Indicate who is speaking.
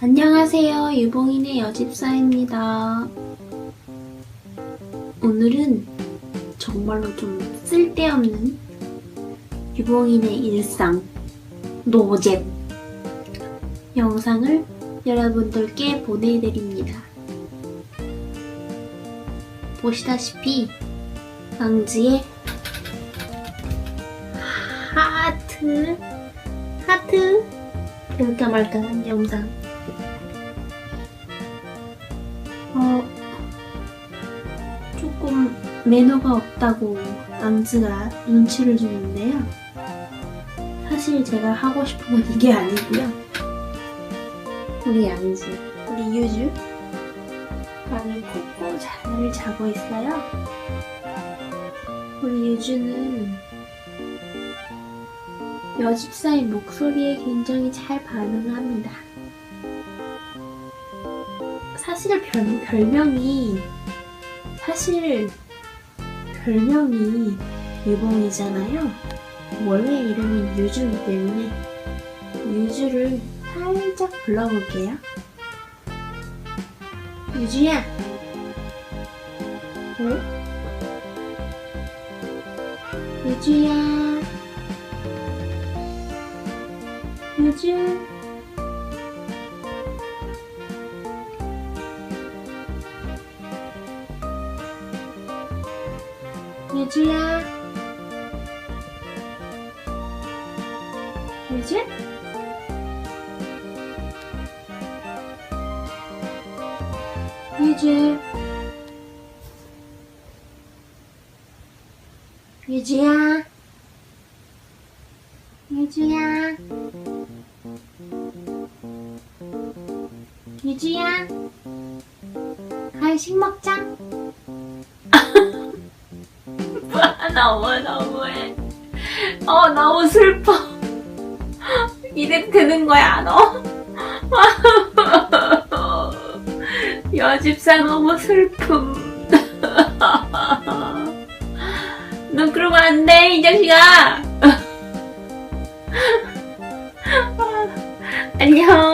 Speaker 1: 안녕하세요. 유봉인의 여집사입니다. 오늘은 정말로 좀 쓸데없는 유봉인의 일상, 노잼 영상을 여러분들께 보내드립니다. 보시다시피 왕지의 하트 볼까 말까한 영상. 조금 매너가 없다고 앙즈가 눈치를 주는데요. 사실 제가 하고 싶은 건 이게 아니고요. 우리 앙즈, 우리 유주 방을 꽂고 잘 자고 있어요. 우리 유주는 여집사의 목소리에 굉장히 잘 반응합니다. 사실 별명이 유봉이잖아요. 원래 이름이 유주이기 때문에 유주를 살짝 불러볼게요. 유주야. 유주야. 유주. 유주야. 유주? 유주. 유주야. 유주야. 유주야. 간식 먹자. 너무해. 너무 슬퍼. 이래 되는 거야, 너? 여집사 너무 슬픔. 너 그러면 안 돼, 이 자식아. 안녕.